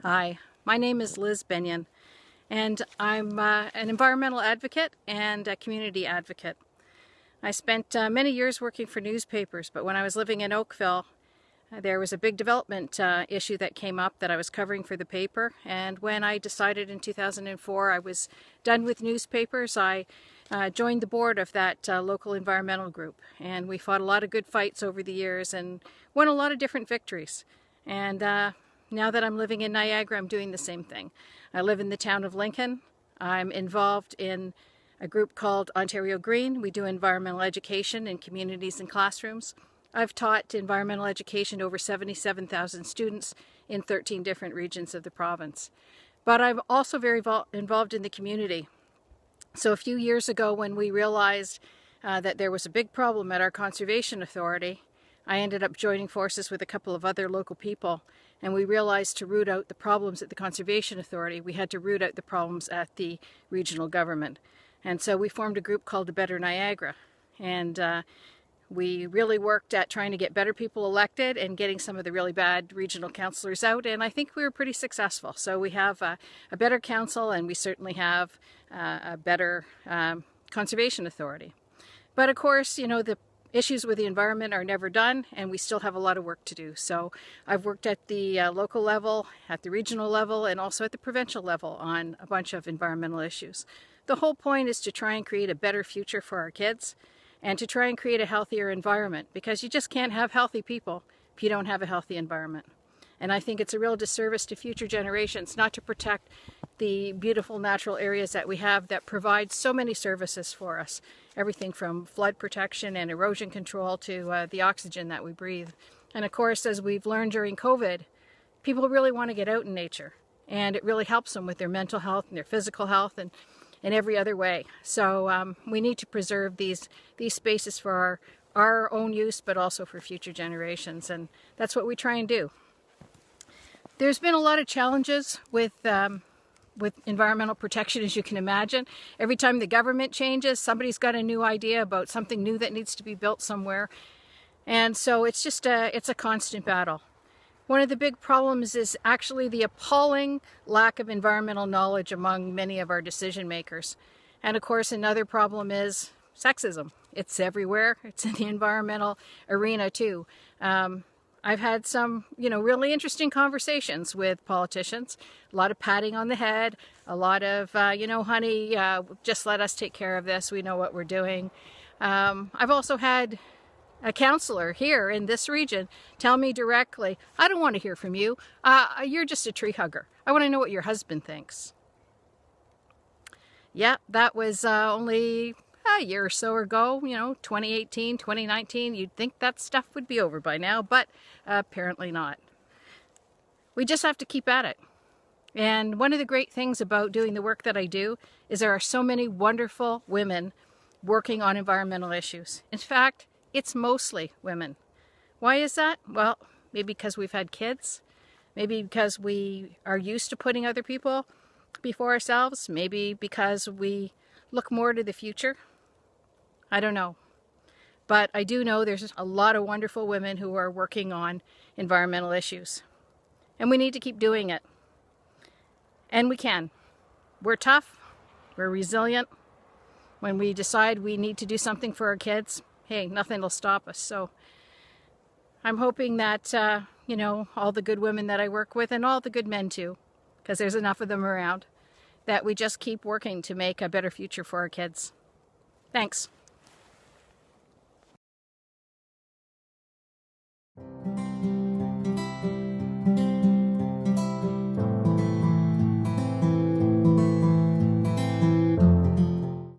Hi, my name is Liz Benneian, and I'm an environmental advocate and a community advocate. I spent many years working for newspapers, but when I was living in Oakville, there was a big development issue that came up that I was covering for the paper, and when I decided in 2004 I was done with newspapers, I joined the board of that local environmental group, and we fought a lot of good fights over the years and won a lot of different victories. And now that I'm living in Niagara, I'm doing the same thing. I live in the town of Lincoln. I'm involved in a group called Ontario Green. We do environmental education in communities and classrooms. I've taught environmental education to over 77,000 students in 13 different regions of the province. But I'm also very involved in the community. So a few years ago, when we realized that there was a big problem at our conservation authority, I ended up joining forces with a couple of other local people, and we realized to root out the problems at the Conservation Authority, we had to root out the problems at the regional government. And so we formed a group called A Better Niagara, and we really worked at trying to get better people elected and getting some of the really bad regional councillors out, and I think we were pretty successful. So we have a better council, and we certainly have a better Conservation Authority. But of course, you know, the issues with the environment are never done, and we still have a lot of work to do. So I've worked at the local level, at the regional level, and also at the provincial level on a bunch of environmental issues. The whole point is to try and create a better future for our kids and to try and create a healthier environment, because you just can't have healthy people if you don't have a healthy environment. And I think it's a real disservice to future generations not to protect the beautiful natural areas that we have that provide so many services for us. Everything from flood protection and erosion control to the oxygen that we breathe. And of course, as we've learned during COVID, people really want to get out in nature. And it really helps them with their mental health and their physical health and in every other way. So we need to preserve these spaces for our own use, but also for future generations. And that's what we try and do. There's been a lot of challenges with environmental protection, as you can imagine. Every time the government changes, somebody's got a new idea about something new that needs to be built somewhere. And so it's just it's a constant battle. One of the big problems is actually the appalling lack of environmental knowledge among many of our decision makers. And of course, another problem is sexism. It's everywhere. It's in the environmental arena too. I've had some, really interesting conversations with politicians. A lot of patting on the head, a lot of, honey, just let us take care of this. We know what we're doing. I've also had a counselor here in this region tell me directly, I don't want to hear from you. You're just a tree hugger. I want to know what your husband thinks. Yeah, that was only a year or so ago, 2018, 2019, you'd think that stuff would be over by now, but apparently not. We just have to keep at it. And one of the great things about doing the work that I do is there are so many wonderful women working on environmental issues. In fact, it's mostly women. Why is that? Well, maybe because we've had kids, maybe because we are used to putting other people before ourselves, maybe because we look more to the future. I don't know. But I do know there's a lot of wonderful women who are working on environmental issues. And we need to keep doing it. And we can. We're tough. We're resilient. When we decide we need to do something for our kids, hey, nothing will stop us. So I'm hoping that, all the good women that I work with, and all the good men too, because there's enough of them around, that we just keep working to make a better future for our kids. Thanks.